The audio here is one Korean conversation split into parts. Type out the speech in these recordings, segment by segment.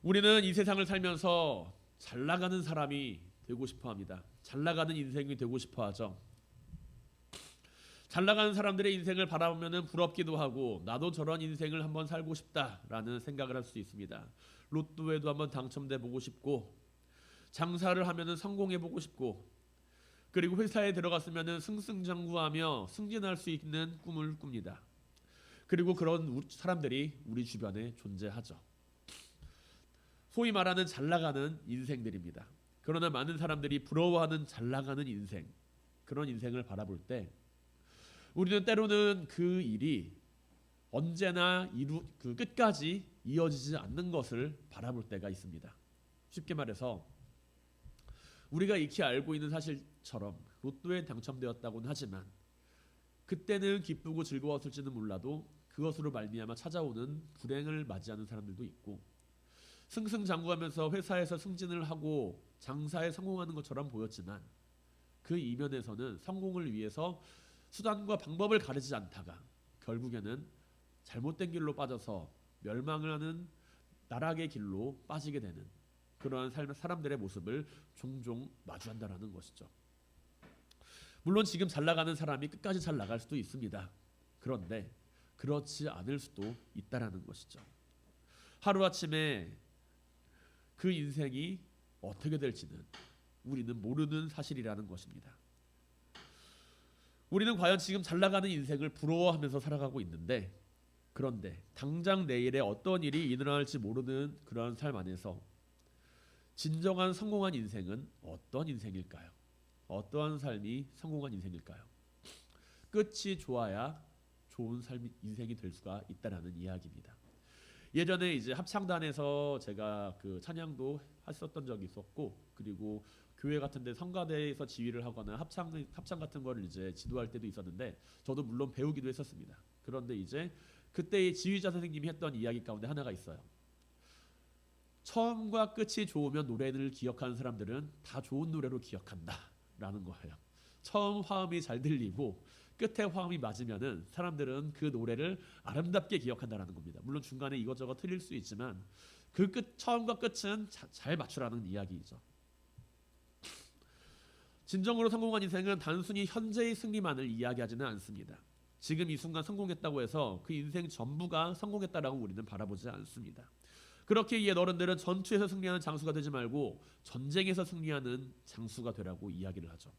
우리는 이 세상을 살면서 잘 나가는 사람이 되고 싶어 합니다. 잘 나가는 인생이 되고 싶어 하죠. 잘 나가는 사람들의 인생을 바라보면 부럽기도 하고 나도 저런 인생을 한번 살고 싶다라는 생각을 할 수 있습니다. 로또에도 한번 당첨돼 보고 싶고 장사를 하면 성공해 보고 싶고 그리고 회사에 들어갔으면 승승장구하며 승진할 수 있는 꿈을 꿉니다. 그리고 그런 사람들이 우리 주변에 존재하죠. 소위 말하는 잘 나가는 인생들입니다. 그러나 많은 사람들이 부러워하는 잘 나가는 인생, 그런 인생을 바라볼 때 우리는 때로는 그 일이 언제나 그 끝까지 이어지지 않는 것을 바라볼 때가 있습니다. 쉽게 말해서 우리가 익히 알고 있는 사실처럼 로또에 당첨되었다고는 하지만 그때는 기쁘고 즐거웠을지는 몰라도 그것으로 말미암아 찾아오는 불행을 맞이하는 사람들도 있고 승승장구하면서 회사에서 승진을 하고 장사에 성공하는 것처럼 보였지만 그 이면에서는 성공을 위해서 수단과 방법을 가리지 않다가 결국에는 잘못된 길로 빠져서 멸망을 하는 나락의 길로 빠지게 되는 그러한 사람들의 모습을 종종 마주한다는 것이죠. 물론 지금 잘 나가는 사람이 끝까지 잘 나갈 수도 있습니다. 그런데 그렇지 않을 수도 있다는 것이죠. 하루아침에 그 인생이 어떻게 될지는 우리는 모르는 사실이라는 것입니다. 우리는 과연 지금 잘 나가는 인생을 부러워하면서 살아가고 있는데 그런데 당장 내일에 어떤 일이 일어날지 모르는 그러한 삶 안에서 진정한 성공한 인생은 어떤 인생일까요? 어떠한 삶이 성공한 인생일까요? 끝이 좋아야 좋은 인생이 될 수가 있다라는 이야기입니다. 예전에 이제 합창단에서 제가 그 찬양도 했었던 적이 있었고 그리고 교회 같은데 성가대에서 지휘를 하거나 합창 같은 거를 이제 지도할 때도 있었는데 저도 물론 배우기도 했었습니다. 그런데 이제 그때의 지휘자 선생님이 했던 이야기 가운데 하나가 있어요. 처음과 끝이 좋으면 노래를 기억하는 사람들은 다 좋은 노래로 기억한다라는 거예요. 처음 화음이 잘 들리고 끝에 화음이 맞으면은 사람들은 그 노래를 아름답게 기억한다라는 겁니다. 물론 중간에 이것저것 틀릴 수 있지만 그 처음과 끝은 잘 맞추라는 이야기이죠. 진정으로 성공한 인생은 단순히 현재의 승리만을 이야기하지는 않습니다. 지금 이 순간 성공했다고 해서 그 인생 전부가 성공했다라고 우리는 바라보지 않습니다. 그렇기에 어른들은 전투에서 승리하는 장수가 되지 말고 전쟁에서 승리하는 장수가 되라고 이야기를 하죠.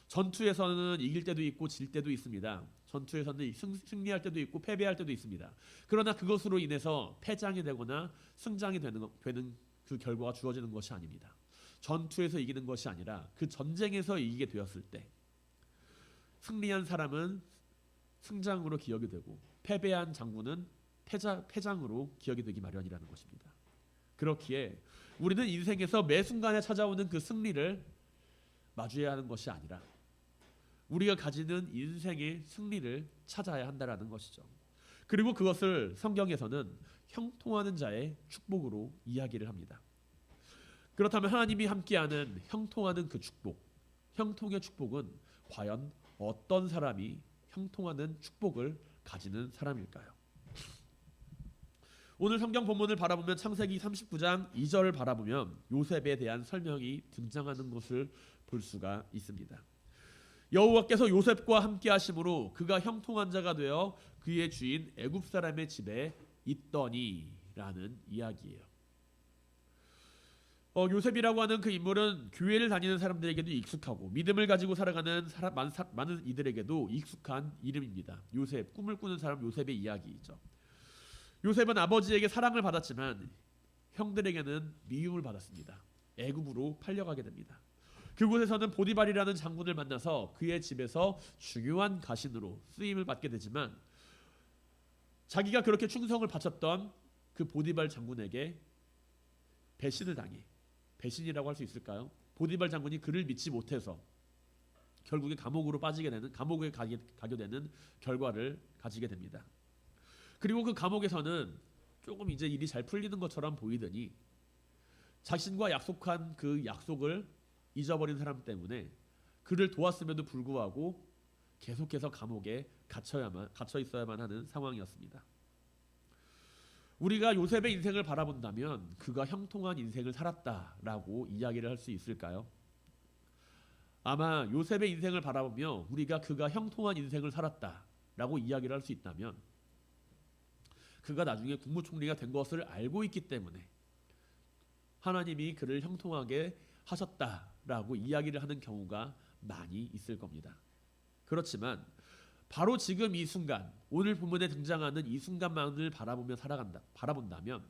전투에서는 이길 때도 있고 질 때도 있습니다. 전투에서는 승리할 때도 있고 패배할 때도 있습니다. 그러나 그것으로 인해서 패장이 되거나 승장이 되는 그 결과가 주어지는 것이 아닙니다. 전투에서 이기는 것이 아니라 그 전쟁에서 이기게 되었을 때 승리한 사람은 승장으로 기억이 되고 패배한 장군은 패장으로 기억이 되기 마련이라는 것입니다. 그렇기에 우리는 인생에서 매 순간에 찾아오는 그 승리를 마주해야 하는 것이 아니라 우리가 가지는 인생의 승리를 찾아야 한다라는 것이죠. 그리고 그것을 성경에서는 형통하는 자의 축복으로 이야기를 합니다. 그렇다면 하나님이 함께하는 형통하는 그 축복, 형통의 축복은 과연 어떤 사람이 형통하는 축복을 가지는 사람일까요? 오늘 성경 본문을 바라보면 창세기 39장 2절을 바라보면 요셉에 대한 설명이 등장하는 것을 볼 수가 있습니다. 여호와께서 요셉과 함께 하심으로 그가 형통한 자가 되어 그의 주인 애굽 사람의 집에 있더니라는 이야기예요. 요셉이라고 하는 그 인물은 교회를 다니는 사람들에게도 익숙하고 믿음을 가지고 살아가는 많은 이들에게도 익숙한 이름입니다. 요셉, 꿈을 꾸는 사람 요셉의 이야기이죠. 요셉은 아버지에게 사랑을 받았지만 형들에게는 미움을 받았습니다. 애굽으로 팔려가게 됩니다. 그곳에서는 보디발이라는 장군을 만나서 그의 집에서 중요한 가신으로 쓰임을 받게 되지만 자기가 그렇게 충성을 바쳤던 그 보디발 장군에게 배신을 당해 배신이라고 할 수 있을까요? 보디발 장군이 그를 믿지 못해서 결국에 감옥으로 빠지게 되는 감옥에 가게 되는 결과를 가지게 됩니다. 그리고 그 감옥에서는 조금 이제 일이 잘 풀리는 것처럼 보이더니 자신과 약속한 그 약속을 잊어버린 사람 때문에 그를 도왔음에도 불구하고 계속해서 감옥에 갇혀 있어야만 하는 상황이었습니다. 우리가 요셉의 인생을 바라본다면 그가 형통한 인생을 살았다라고 이야기를 할 수 있을까요? 아마 요셉의 인생을 바라보며 우리가 그가 형통한 인생을 살았다라고 이야기를 할 수 있다면 그가 나중에 국무총리가 된 것을 알고 있기 때문에 하나님이 그를 형통하게 하셨다라고 이야기를 하는 경우가 많이 있을 겁니다. 그렇지만 바로 지금 이 순간, 오늘 본문에 등장하는 이 순간만을 바라본다면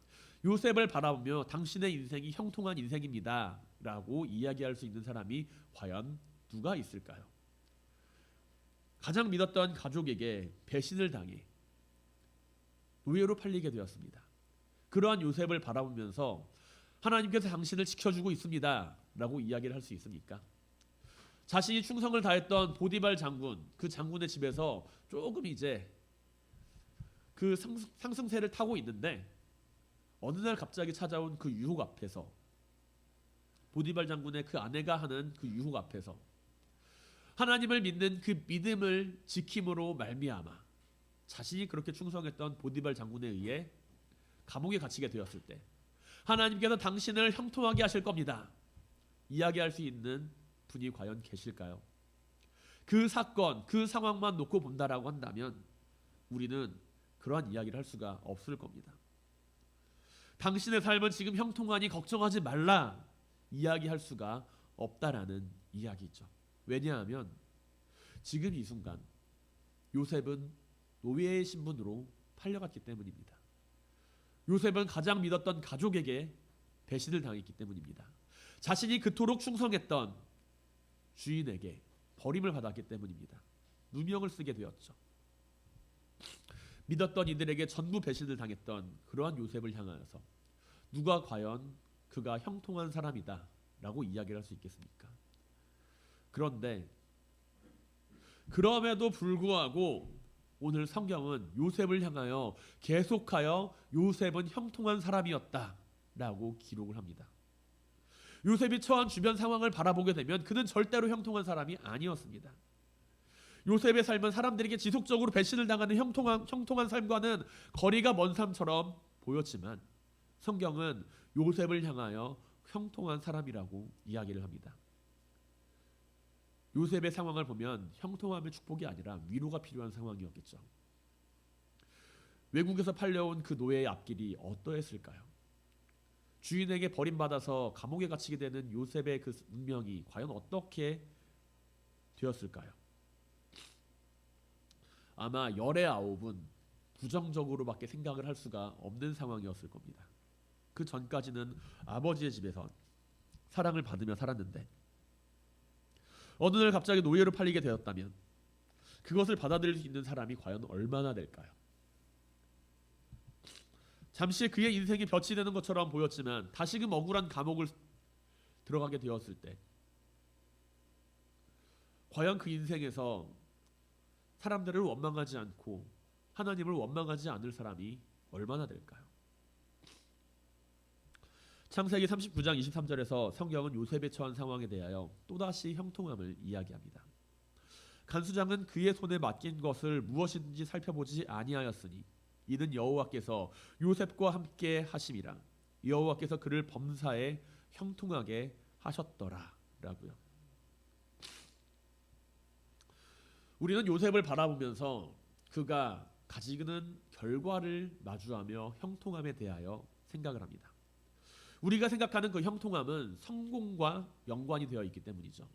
요셉을 바라보며 당신의 인생이 형통한 인생입니다 라고 이야기할 수 있는 사람이 과연 누가 있을까요? 가장 믿었던 가족에게 배신을 당해 노예로 팔리게 되었습니다. 그러한 요셉을 바라보면서 하나님께서 당신을 지켜주고 있습니다 라고 이야기를 할 수 있습니까? 자신이 충성을 다했던 보디발 장군, 그 장군의 집에서 조금 이제 그 상승세를 타고 있는데 어느 날 갑자기 찾아온 그 유혹 앞에서, 보디발 장군의 그 아내가 하는 그 유혹 앞에서 하나님을 믿는 그 믿음을 지킴으로 말미암아 자신이 그렇게 충성했던 보디발 장군에 의해 감옥에 갇히게 되었을 때 하나님께서 당신을 형통하게 하실 겁니다 이야기할 수 있는 분이 과연 계실까요? 그 사건, 그 상황만 놓고 본다라고 한다면 우리는 그러한 이야기를 할 수가 없을 겁니다. 당신의 삶은 지금 형통하니 걱정하지 말라 이야기할 수가 없다라는 이야기죠. 왜냐하면 지금 이 순간 요셉은 노예의 신분으로 팔려갔기 때문입니다. 요셉은 가장 믿었던 가족에게 배신을 당했기 때문입니다. 자신이 그토록 충성했던 주인에게 버림을 받았기 때문입니다. 누명을 쓰게 되었죠. 믿었던 이들에게 전부 배신을 당했던 그러한 요셉을 향하여서 누가 과연 그가 형통한 사람이다 라고 이야기를 할 수 있겠습니까? 그런데 그럼에도 불구하고 오늘 성경은 요셉을 향하여 계속하여 요셉은 형통한 사람이었다 라고 기록을 합니다. 요셉이 처한 주변 상황을 바라보게 되면 그는 절대로 형통한 사람이 아니었습니다. 요셉의 삶은 사람들에게 지속적으로 배신을 당하는 형통한 삶과는 거리가 먼 삶처럼 보였지만 성경은 요셉을 향하여 형통한 사람이라고 이야기를 합니다. 요셉의 상황을 보면 형통함의 축복이 아니라 위로가 필요한 상황이었겠죠. 외국에서 팔려온 그 노예의 앞길이 어떠했을까요? 주인에게 버림받아서 감옥에 갇히게 되는 요셉의 그 운명이 과연 어떻게 되었을까요? 아마 열의 아홉은 부정적으로밖에 생각을 할 수가 없는 상황이었을 겁니다. 그 전까지는 아버지의 집에서 사랑을 받으며 살았는데 어느 날 갑자기 노예로 팔리게 되었다면 그것을 받아들일 수 있는 사람이 과연 얼마나 될까요? 잠시 그의 인생이 볕이 되는 것처럼 보였지만 다시금 억울한 감옥을 들어가게 되었을 때 과연 그 인생에서 사람들을 원망하지 않고 하나님을 원망하지 않을 사람이 얼마나 될까요? 창세기 39장 23절에서 성경은 요셉의 처한 상황에 대하여 또다시 형통함을 이야기합니다. 간수장은 그의 손에 맡긴 것을 무엇인지 살펴보지 아니하였으니 이는 여호와께서 요셉과 함께 하심이라. 여호와께서 그를 범사에 형통하게 하셨더라 라고요. 우리는 요셉을 바라보면서 그가 가지는 결과를 마주하며 형통함에 대하여 생각을 합니다. 우리가 생각하는 그 형통함은 성공과 연관이 되어 있기 때문이죠.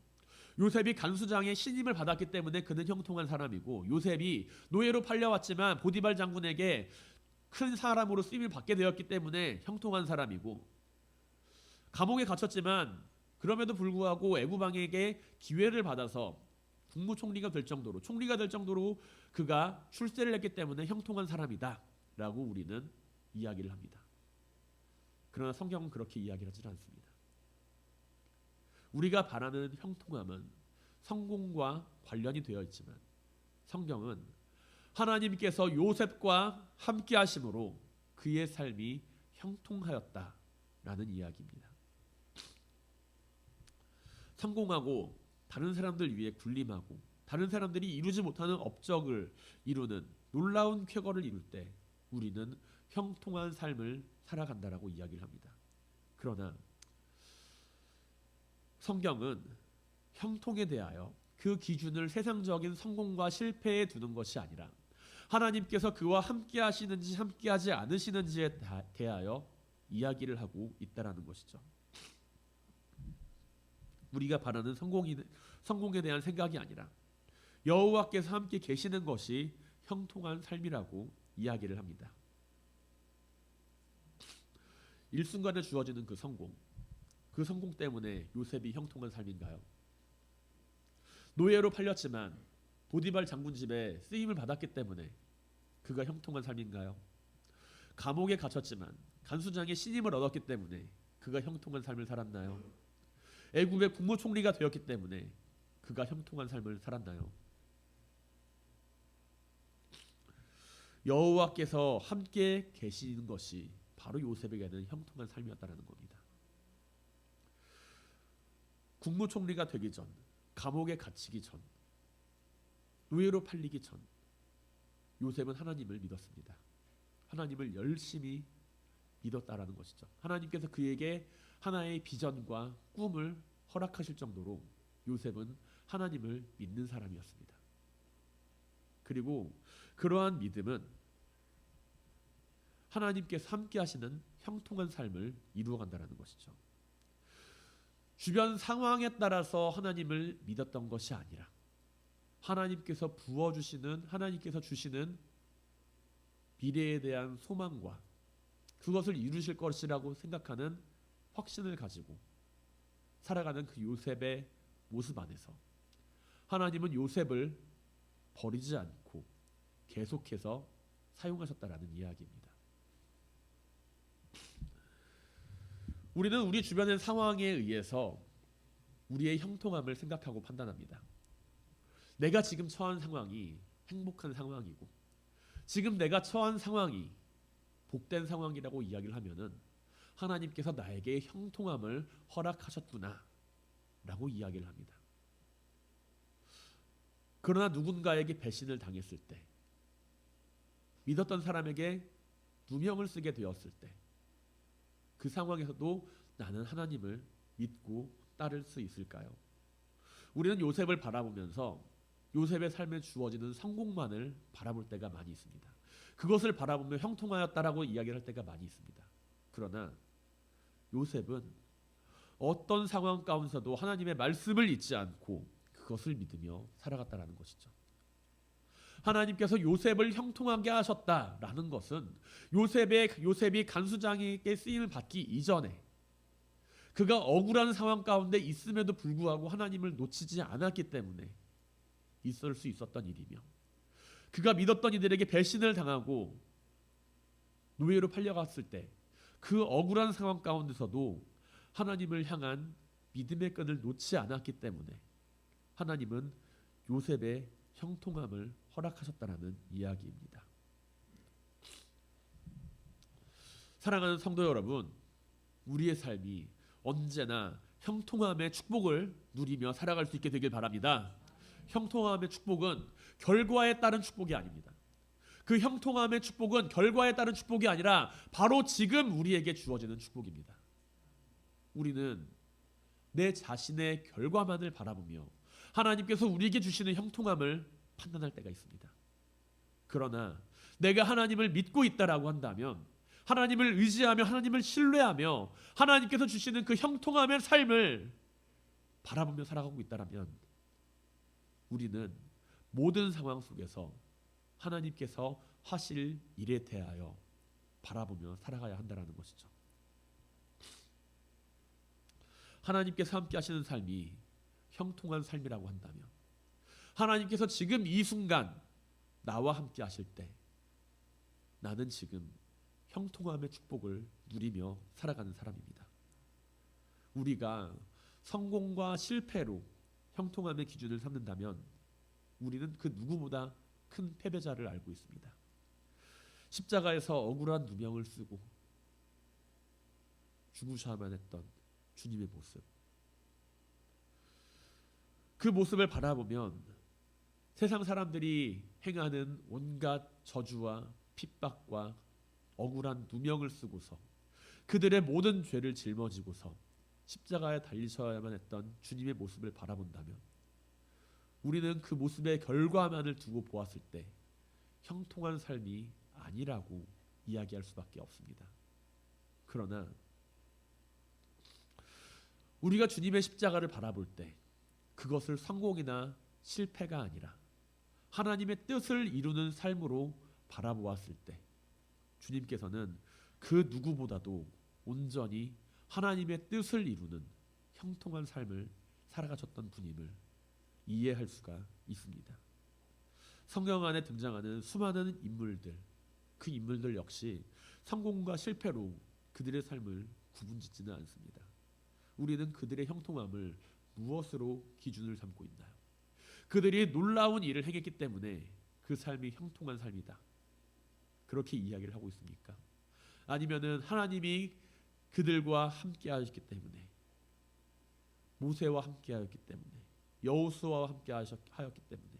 요셉이 간수장의 신임을 받았기 때문에 그는 형통한 사람이고, 요셉이 노예로 팔려왔지만 보디발 장군에게 큰 사람으로 쓰임을 받게 되었기 때문에 형통한 사람이고, 감옥에 갇혔지만 그럼에도 불구하고 애구방에게 기회를 받아서 국무총리가 될 정도로, 총리가 될 정도로 그가 출세를 했기 때문에 형통한 사람이다 라고 우리는 이야기를 합니다. 그러나 성경은 그렇게 이야기를 하지 않습니다. 우리가 바라는 형통함은 성공과 관련이 되어 있지만 성경은 하나님께서 요셉과 함께 하심으로 그의 삶이 형통하였다라는 이야기입니다. 성공하고 다른 사람들 위해 군림하고 다른 사람들이 이루지 못하는 업적을 이루는 놀라운 쾌거를 이룰 때 우리는 형통한 삶을 살아간다라고 이야기를 합니다. 그러나 성경은 형통에 대하여 그 기준을 세상적인 성공과 실패에 두는 것이 아니라 하나님께서 그와 함께 하시는지 함께 하지 않으시는지에 대하여 이야기를 하고 있다라는 것이죠. 우리가 바라는 성공에 대한 생각이 아니라 여호와께서 함께 계시는 것이 형통한 삶이라고 이야기를 합니다. 일순간에 주어지는 그 성공 때문에 요셉이 형통한 삶인가요? 노예로 팔렸지만 보디발 장군 집에 쓰임을 받았기 때문에 그가 형통한 삶인가요? 감옥에 갇혔지만 간수장의 신임을 얻었기 때문에 그가 형통한 삶을 살았나요? 애굽의 국무총리가 되었기 때문에 그가 형통한 삶을 살았나요? 여호와께서 함께 계시는 것이 바로 요셉에게는 형통한 삶이었다는 겁니다. 국무총리가 되기 전, 감옥에 갇히기 전, 노예로 팔리기 전 요셉은 하나님을 믿었습니다. 하나님을 열심히 믿었다라는 것이죠. 하나님께서 그에게 하나의 비전과 꿈을 허락하실 정도로 요셉은 하나님을 믿는 사람이었습니다. 그리고 그러한 믿음은 하나님께서 함께 하시는 형통한 삶을 이루어간다는 것이죠. 주변 상황에 따라서 하나님을 믿었던 것이 아니라 하나님께서 부어주시는, 하나님께서 주시는 미래에 대한 소망과 그것을 이루실 것이라고 생각하는 확신을 가지고 살아가는 그 요셉의 모습 안에서 하나님은 요셉을 버리지 않고 계속해서 사용하셨다라는 이야기입니다. 우리는 우리 주변의 상황에 의해서 우리의 형통함을 생각하고 판단합니다. 내가 지금 처한 상황이 행복한 상황이고 지금 내가 처한 상황이 복된 상황이라고 이야기를 하면은 하나님께서 나에게 형통함을 허락하셨구나 라고 이야기를 합니다. 그러나 누군가에게 배신을 당했을 때, 믿었던 사람에게 누명을 쓰게 되었을 때, 그 상황에서도 나는 하나님을 믿고 따를 수 있을까요? 우리는 요셉을 바라보면서 요셉의 삶에 주어지는 성공만을 바라볼 때가 많이 있습니다. 그것을 바라보며 형통하였다라고 이야기를 할 때가 많이 있습니다. 그러나 요셉은 어떤 상황 가운데서도 하나님의 말씀을 잊지 않고 그것을 믿으며 살아갔다라는 것이죠. 하나님께서 요셉을 형통하게 하셨다라는 것은 요셉이 간수장에게 쓰임을 받기 이전에 그가 억울한 상황 가운데 있음에도 불구하고 하나님을 놓치지 않았기 때문에 있을 수 있었던 일이며, 그가 믿었던 이들에게 배신을 당하고 노예로 팔려갔을 때 그 억울한 상황 가운데서도 하나님을 향한 믿음의 끈을 놓지 않았기 때문에 하나님은 요셉의 형통함을 허락하셨다라는 이야기입니다. 사랑하는 성도 여러분, 우리의 삶이 언제나 형통함의 축복을 누리며 살아갈 수 있게 되길 바랍니다. 형통함의 축복은 결과에 따른 축복이 아닙니다. 그 형통함의 축복은 결과에 따른 축복이 아니라 바로 지금 우리에게 주어지는 축복입니다. 우리는 내 자신의 결과만을 바라보며 하나님께서 우리에게 주시는 형통함을 판단할 때가 있습니다. 그러나 내가 하나님을 믿고 있다라고 한다면, 하나님을 의지하며 하나님을 신뢰하며 하나님께서 주시는 그 형통함의 삶을 바라보며 살아가고 있다면 우리는 모든 상황 속에서 하나님께서 하실 일에 대하여 바라보며 살아가야 한다는 것이죠. 하나님께서 함께 하시는 삶이 형통한 삶이라고 한다면, 하나님께서 지금 이 순간 나와 함께 하실 때 나는 지금 형통함의 축복을 누리며 살아가는 사람입니다. 우리가 성공과 실패로 형통함의 기준을 삼는다면 우리는 그 누구보다 큰 패배자를 알고 있습니다. 십자가에서 억울한 누명을 쓰고 죽으셔야만 했던 주님의 모습, 그 모습을 바라보면 세상 사람들이 행하는 온갖 저주와 핍박과 억울한 누명을 쓰고서 그들의 모든 죄를 짊어지고서 십자가에 달리셔야만 했던 주님의 모습을 바라본다면 우리는 그 모습의 결과만을 두고 보았을 때 형통한 삶이 아니라고 이야기할 수밖에 없습니다. 그러나 우리가 주님의 십자가를 바라볼 때 그것을 성공이나 실패가 아니라 하나님의 뜻을 이루는 삶으로 바라보았을 때 주님께서는 그 누구보다도 온전히 하나님의 뜻을 이루는 형통한 삶을 살아가셨던 분임을 이해할 수가 있습니다. 성경 안에 등장하는 수많은 인물들, 그 인물들 역시 성공과 실패로 그들의 삶을 구분짓지는 않습니다. 우리는 그들의 형통함을 무엇으로 기준을 삼고 있나요? 그들이 놀라운 일을 행했기 때문에 그 삶이 형통한 삶이다, 그렇게 이야기를 하고 있습니까? 아니면은 하나님이 그들과 함께 하셨기 때문에, 모세와 함께 하였기 때문에, 여호수아와 함께 하였기 때문에,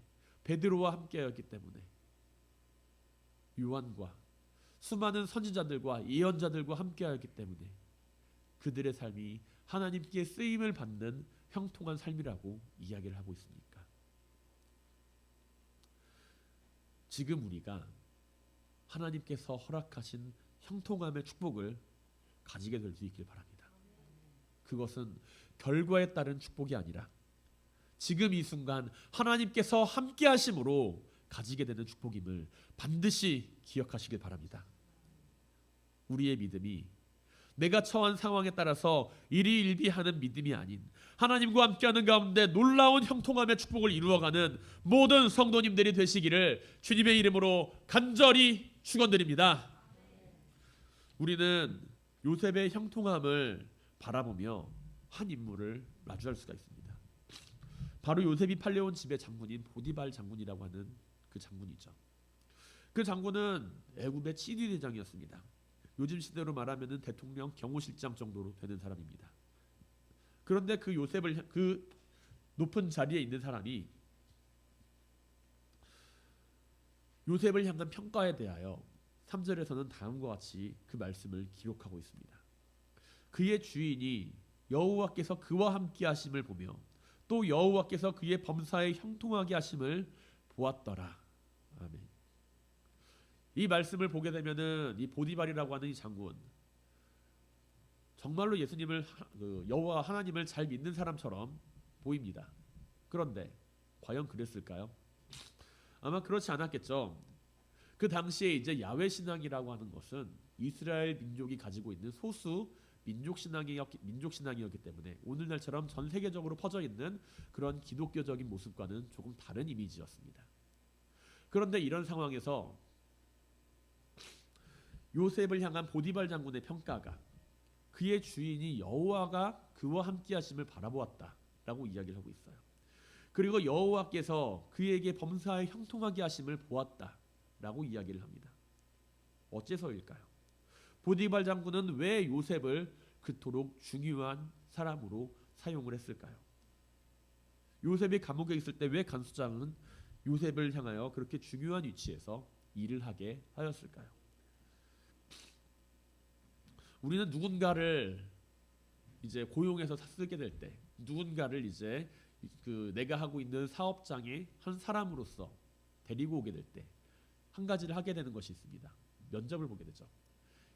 베드로와 함께 하였기 때문에, 요한과 수많은 선지자들과 예언자들과 함께 하였기 때문에 그들의 삶이 하나님께 쓰임을 받는 형통한 삶이라고 이야기를 하고 있습니까? 지금 우리가 하나님께서 허락하신 형통함의 축복을 가지게 될 수 있길 바랍니다. 그것은 결과에 따른 축복이 아니라 지금 이 순간 하나님께서 함께 하심으로 가지게 되는 축복임을 반드시 기억하시길 바랍니다. 우리의 믿음이 내가 처한 상황에 따라서 일희일비하는 믿음이 아닌 하나님과 함께하는 가운데 놀라운 형통함의 축복을 이루어가는 모든 성도님들이 되시기를 주님의 이름으로 간절히 축원드립니다. 우리는 요셉의 형통함을 바라보며 한 인물을 마주할 수가 있습니다. 바로 요셉이 팔려온 집의 장군인 보디발 장군이라고 하는 그 장군이죠. 그 장군은 애굽의 치리대장이었습니다. 요즘 시대로 말하면 대통령 경호실장 정도로 되는 사람입니다. 그런데 그 요셉을, 그 높은 자리에 있는 사람이 요셉을 향한 평가에 대하여 3절에서는 다음과 같이 그 말씀을 기록하고 있습니다. 그의 주인이 여호와께서 그와 함께 하심을 보며 또 여호와께서 그의 범사에 형통하게 하심을 보았더라. 아멘. 이 말씀을 보게 되면은 이 보디발이라고 하는 이 장군, 정말로 예수님을, 여호와 하나님을 잘 믿는 사람처럼 보입니다. 그런데 과연 그랬을까요? 아마 그렇지 않았겠죠. 그 당시에 이제 야훼 신앙이라고 하는 것은 이스라엘 민족이 가지고 있는 소수 민족 신앙이었기 때문에 오늘날처럼 전 세계적으로 퍼져 있는 그런 기독교적인 모습과는 조금 다른 이미지였습니다. 그런데 이런 상황에서 요셉을 향한 보디발 장군의 평가가 그의 주인이 여호와가 그와 함께 하심을 바라보았다라고 이야기를 하고 있어요. 그리고 여호와께서 그에게 범사에 형통하게 하심을 보았다라고 이야기를 합니다. 어째서일까요? 보디발 장군은 왜 요셉을 그토록 중요한 사람으로 사용을 했을까요? 요셉이 감옥에 있을 때 왜 간수장은 요셉을 향하여 그렇게 중요한 위치에서 일을 하게 하였을까요? 우리는 누군가를 이제 고용해서 쓰게 될 때, 누군가를 이제 내가 하고 있는 사업장의 한 사람으로서 데리고 오게 될 때 한 가지를 하게 되는 것이 있습니다. 면접을 보게 되죠.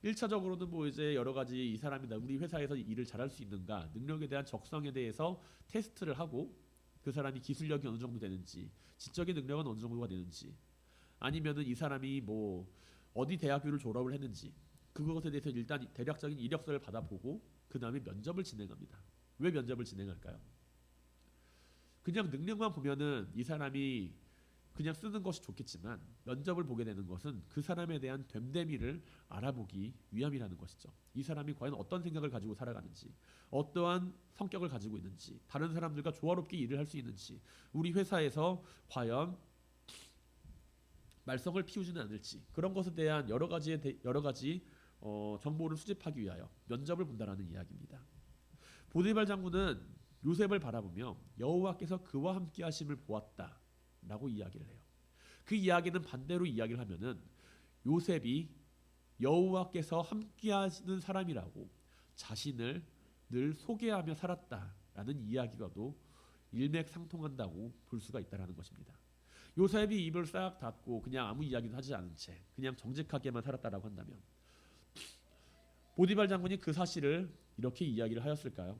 1차적으로는 뭐 이제 여러 가지 이 사람이 우리 회사에서 일을 잘할 수 있는가, 능력에 대한 적성에 대해서 테스트를 하고 그 사람이 기술력이 어느 정도 되는지, 지적인 능력은 어느 정도가 되는지, 아니면은 이 사람이 뭐 어디 대학교를 졸업을 했는지 그것에 대해서 일단 대략적인 이력서를 받아보고 그 다음에 면접을 진행합니다. 왜 면접을 진행할까요? 그냥 능력만 보면은 이 사람이 그냥 쓰는 것이 좋겠지만 면접을 보게 되는 것은 그 사람에 대한 됨됨이를 알아보기 위함이라는 것이죠. 이 사람이 과연 어떤 생각을 가지고 살아가는지, 어떠한 성격을 가지고 있는지, 다른 사람들과 조화롭게 일을 할 수 있는지, 우리 회사에서 과연 말썽을 피우지는 않을지, 그런 것에 대한 여러 가지 정보를 수집하기 위하여 면접을 본다라는 이야기입니다. 보디발 장군은 요셉을 바라보며 여호와께서 그와 함께 하심을 보았다라고 이야기를 해요. 그 이야기는 반대로 이야기를 하면은 요셉이 여호와께서 함께하시는 사람이라고 자신을 늘 소개하며 살았다라는 이야기가도 일맥상통한다고 볼 수가 있다라는 것입니다. 요셉이 입을 싹 닫고 그냥 아무 이야기도 하지 않은 채 그냥 정직하게만 살았다라고 한다면 보디발 장군이 그 사실을 이렇게 이야기를 하였을까요?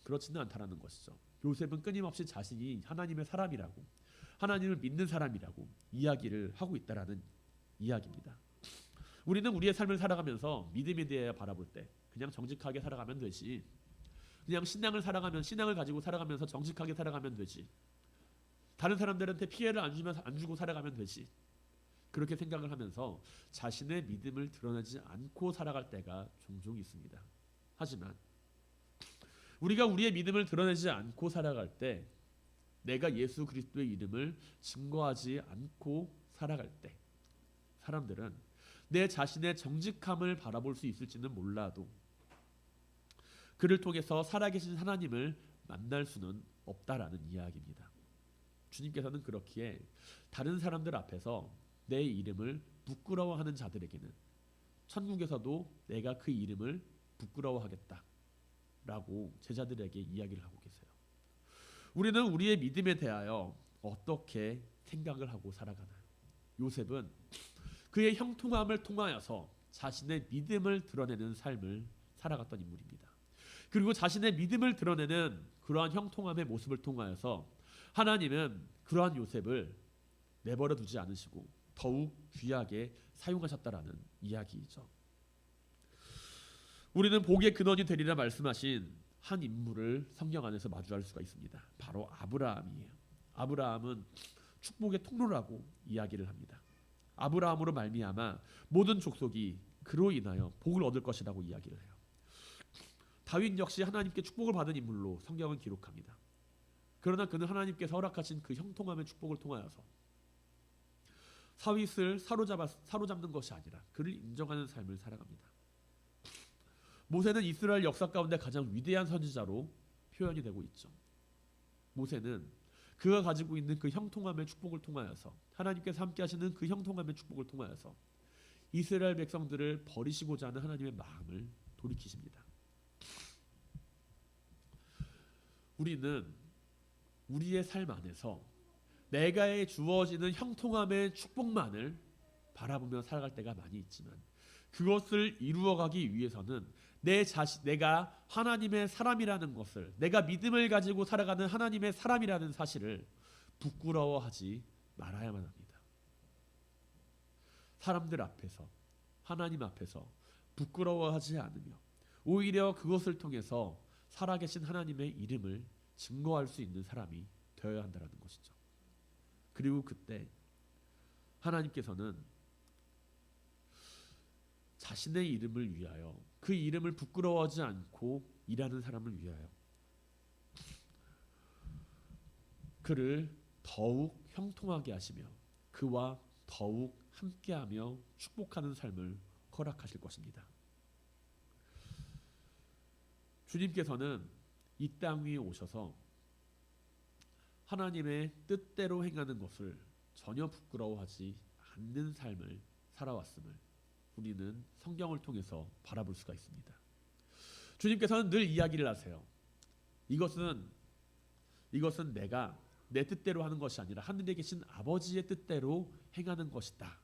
그렇지는 않다라는 것이죠. 요셉은 끊임없이 자신이 하나님의 사람이라고, 하나님을 믿는 사람이라고 이야기를 하고 있다라는 이야기입니다. 우리는 우리의 삶을 살아가면서 믿음에 대해 바라볼 때 그냥 정직하게 살아가면 되지, 그냥 신앙을 가지고 살아가면서 정직하게 살아가면 되지, 다른 사람들한테 피해를 안 주고 살아가면 되지, 그렇게 생각을 하면서 자신의 믿음을 드러내지 않고 살아갈 때가 종종 있습니다. 하지만 우리가 우리의 믿음을 드러내지 않고 살아갈 때, 내가 예수 그리스도의 이름을 증거하지 않고 살아갈 때, 사람들은 내 자신의 정직함을 바라볼 수 있을지는 몰라도 그를 통해서 살아계신 하나님을 만날 수는 없다라는 이야기입니다. 주님께서는 그렇기에 다른 사람들 앞에서 내 이름을 부끄러워하는 자들에게는 천국에서도 내가 그 이름을 부끄러워하겠다라고 제자들에게 이야기를 하고 계세요. 우리는 우리의 믿음에 대하여 어떻게 생각을 하고 살아가나요? 요셉은 그의 형통함을 통하여서 자신의 믿음을 드러내는 삶을 살아갔던 인물입니다. 그리고 자신의 믿음을 드러내는 그러한 형통함의 모습을 통하여서 하나님은 그러한 요셉을 내버려 두지 않으시고 더욱 귀하게 사용하셨다라는 이야기이죠. 우리는 복의 근원이 되리라 말씀하신 한 인물을 성경 안에서 마주할 수가 있습니다. 바로 아브라함이에요. 아브라함은 축복의 통로라고 이야기를 합니다. 아브라함으로 말미암아 모든 족속이 그로 인하여 복을 얻을 것이라고 이야기를 해요. 다윗 역시 하나님께 축복을 받은 인물로 성경은 기록합니다. 그러나 그는 하나님께서 허락하신 그 형통함의 축복을 통하여서 사윗을 사로잡는 것이 아니라 그를 인정하는 삶을 살아갑니다. 모세는 이스라엘 역사 가운데 가장 위대한 선지자로 표현이 되고 있죠. 모세는 그가 가지고 있는 그 형통함의 축복을 통하여서, 하나님께서 함께 하시는 그 형통함의 축복을 통하여서 이스라엘 백성들을 버리시고자 하는 하나님의 마음을 돌이키십니다. 우리는 우리의 삶 안에서 내가에 주어지는 형통함의 축복만을 바라보며 살아갈 때가 많이 있지만, 그것을 이루어가기 위해서는 내가 하나님의 사람이라는 것을, 내가 믿음을 가지고 살아가는 하나님의 사람이라는 사실을 부끄러워하지 말아야만 합니다. 사람들 앞에서, 하나님 앞에서 부끄러워하지 않으며 오히려 그것을 통해서 살아계신 하나님의 이름을 증거할 수 있는 사람이 되어야 한다는 것이죠. 그리고 그때 하나님께서는 자신의 이름을 위하여, 그 이름을 부끄러워하지 않고 일하는 사람을 위하여 그를 더욱 형통하게 하시며 그와 더욱 함께하며 축복하는 삶을 허락하실 것입니다. 주님께서는 이 땅 위에 오셔서 하나님의 뜻대로 행하는 것을 전혀 부끄러워하지 않는 삶을 살아왔음을 우리는 성경을 통해서 바라볼 수가 있습니다. 주님께서는 늘 이야기를 하세요. 이것은 내가 내 뜻대로 하는 것이 아니라 하늘에 계신 아버지의 뜻대로 행하는 것이다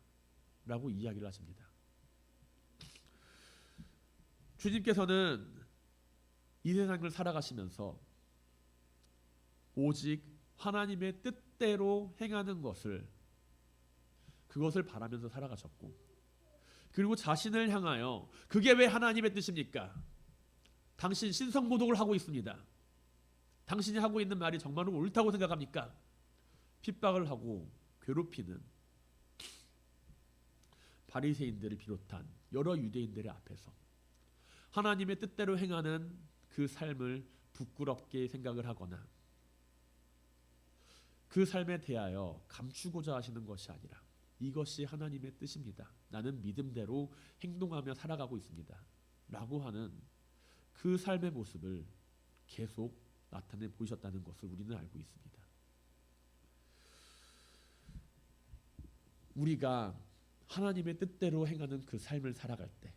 라고 이야기를 하십니다. 주님께서는 이 세상을 살아가시면서 오직 하나님의 뜻대로 행하는 그것을 바라면서 살아가셨고, 그리고 자신을 향하여 그게 왜 하나님의 뜻입니까? 당신 신성모독을 하고 있습니다. 당신이 하고 있는 말이 정말로 옳다고 생각합니까? 핍박을 하고 괴롭히는 바리새인들을 비롯한 여러 유대인들의 앞에서 하나님의 뜻대로 행하는 그 삶을 부끄럽게 생각을 하거나 그 삶에 대하여 감추고자 하시는 것이 아니라 이것이 하나님의 뜻입니다. 나는 믿음대로 행동하며 살아가고 있습니다. 라고 하는 그 삶의 모습을 계속 나타내 보이셨다는 것을 우리는 알고 있습니다. 우리가 하나님의 뜻대로 행하는 그 삶을 살아갈 때,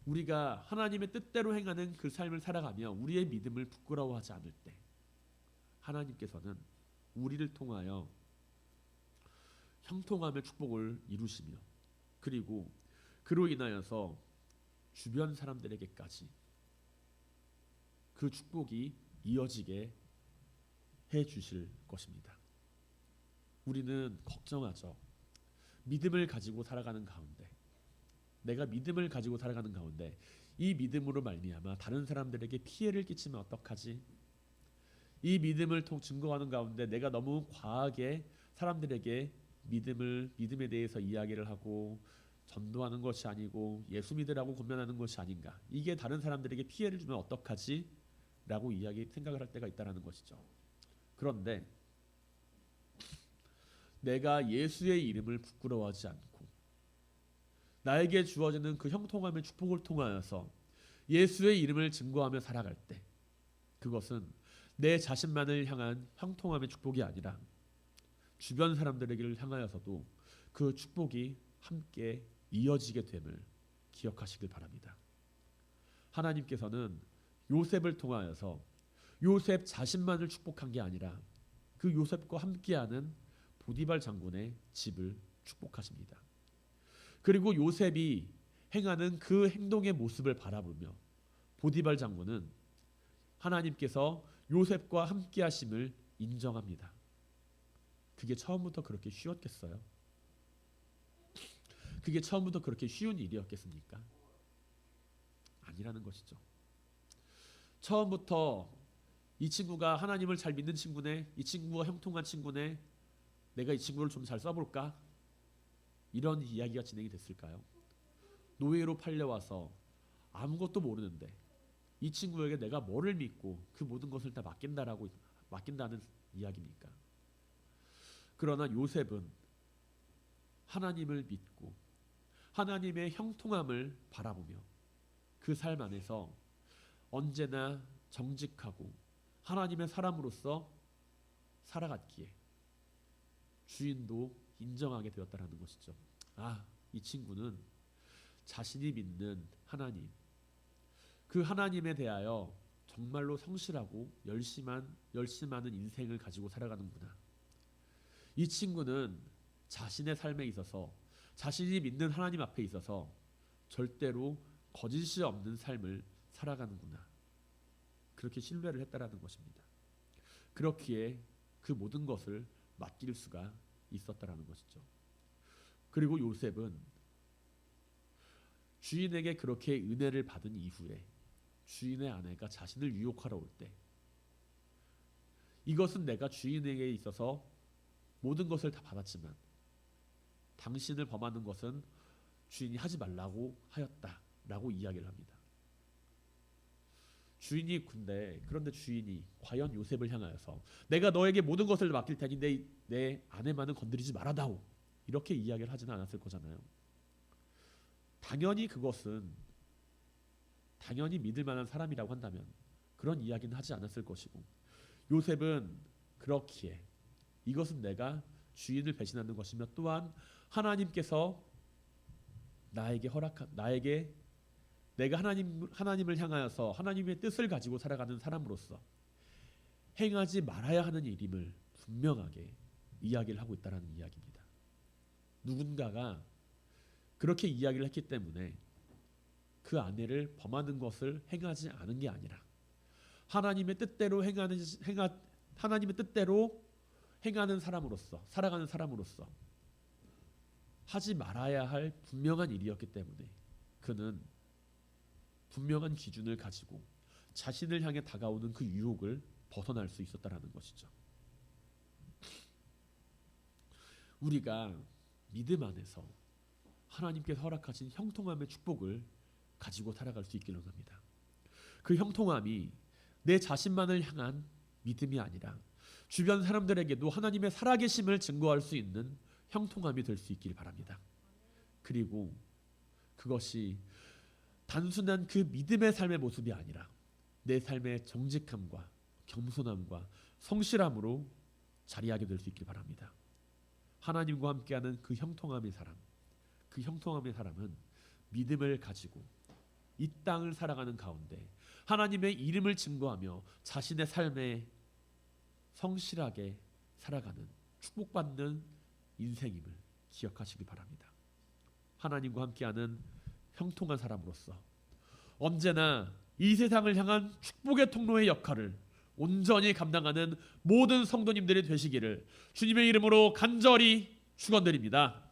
우리가 하나님의 뜻대로 행하는 그 삶을 살아가며 우리의 믿음을 부끄러워하지 않을 때, 하나님께서는 우리를 통하여 형통함의 축복을 이루시며, 그리고 그로 인하여서 주변 사람들에게까지 그 축복이 이어지게 해 주실 것입니다. 우리는 걱정하죠. 믿음을 가지고 살아가는 가운데, 내가 믿음을 가지고 살아가는 가운데 이 믿음으로 말미암아 다른 사람들에게 피해를 끼치면 어떡하지? 이 믿음을 증거하는 가운데 내가 너무 과하게 사람들에게 믿음에 대해서 이야기를 하고 전도하는 것이 아니고 예수 믿으라고 권면하는 것이 아닌가? 이게 다른 사람들에게 피해를 주면 어떡하지? 라고 생각을 할 때가 있다는 것이죠. 그런데 내가 예수의 이름을 부끄러워하지 않고 나에게 주어지는 그 형통함의 축복을 통하여서 예수의 이름을 증거하며 살아갈 때, 그것은 내 자신만을 향한 형통함의 축복이 아니라 주변 사람들에게를 향하여서도 그 축복이 함께 이어지게 됨을 기억하시길 바랍니다. 하나님께서는 요셉을 통하여서 요셉 자신만을 축복한 게 아니라 그 요셉과 함께하는 보디발 장군의 집을 축복하십니다. 그리고 요셉이 행하는 그 행동의 모습을 바라보며 보디발 장군은 하나님께서 요셉과 함께하심을 인정합니다. 그게 처음부터 그렇게 쉬웠겠어요? 그게 처음부터 그렇게 쉬운 일이었겠습니까? 아니라는 것이죠. 처음부터 이 친구가 하나님을 잘 믿는 친구네, 이 친구가 형통한 친구네, 내가 이 친구를 좀 잘 써볼까? 이런 이야기가 진행이 됐을까요? 노예로 팔려와서 아무것도 모르는데 이 친구에게 내가 뭐를 믿고 그 모든 것을 다 맡긴다는 이야기입니까? 그러나 요셉은 하나님을 믿고 하나님의 형통함을 바라보며 그 삶 안에서 언제나 정직하고 하나님의 사람으로서 살아갔기에 주인도 인정하게 되었다는 것이죠. 이 친구는 자신이 믿는 하나님, 그 하나님에 대하여 정말로 성실하고 열심하는 인생을 가지고 살아가는구나. 이 친구는 자신의 삶에 있어서 자신이 믿는 하나님 앞에 있어서 절대로 거짓이 없는 삶을 살아가는구나. 그렇게 신뢰를 했다라는 것입니다. 그렇기에 그 모든 것을 맡길 수가 있었다라는 것이죠. 그리고 요셉은 주인에게 그렇게 은혜를 받은 이후에 주인의 아내가 자신을 유혹하러 올 때, 이것은 내가 주인에게 있어서 모든 것을 다 받았지만 당신을 범하는 것은 주인이 하지 말라고 하였다라고 이야기를 합니다. 그런데 주인이 과연 요셉을 향하여서 내가 너에게 모든 것을 맡길 테니 내 아내만은 건드리지 말아다오, 이렇게 이야기를 하지는 않았을 거잖아요. 당연히 믿을 만한 사람이라고 한다면 그런 이야기는 하지 않았을 것이고, 요셉은 그렇기에 이것은 내가 주인을 배신하는 것이며 또한 하나님께서 내가 하나님을 향하여서 하나님의 뜻을 가지고 살아가는 사람으로서 행하지 말아야 하는 일임을 분명하게 이야기를 하고 있다는 이야기입니다. 누군가가 그렇게 이야기를 했기 때문에 그 아내를 범하는 것을 행하지 않은 게 아니라 하나님의 뜻대로 행하는 사람으로서 살아가는 사람으로서 하지 말아야 할 분명한 일이었기 때문에 그는 분명한 기준을 가지고 자신을 향해 다가오는 그 유혹을 벗어날 수 있었다라는 것이죠. 우리가 믿음 안에서 하나님께서 허락하신 형통함의 축복을 가지고 살아갈 수 있기를 원합니다. 그 형통함이 내 자신만을 향한 믿음이 아니라 주변 사람들에게도 하나님의 살아계심을 증거할 수 있는 형통함이 될 수 있길 바랍니다. 그리고 그것이 단순한 그 믿음의 삶의 모습이 아니라 내 삶의 정직함과 겸손함과 성실함으로 자리하게 될 수 있길 바랍니다. 하나님과 함께하는 그 형통함의 사람, 그 형통함의 사람은 믿음을 가지고 이 땅을 살아가는 가운데 하나님의 이름을 증거하며 자신의 삶에 성실하게 살아가는 축복받는 인생임을 기억하시기 바랍니다. 하나님과 함께하는 형통한 사람으로서 언제나 이 세상을 향한 축복의 통로의 역할을 온전히 감당하는 모든 성도님들이 되시기를 주님의 이름으로 간절히 축원드립니다.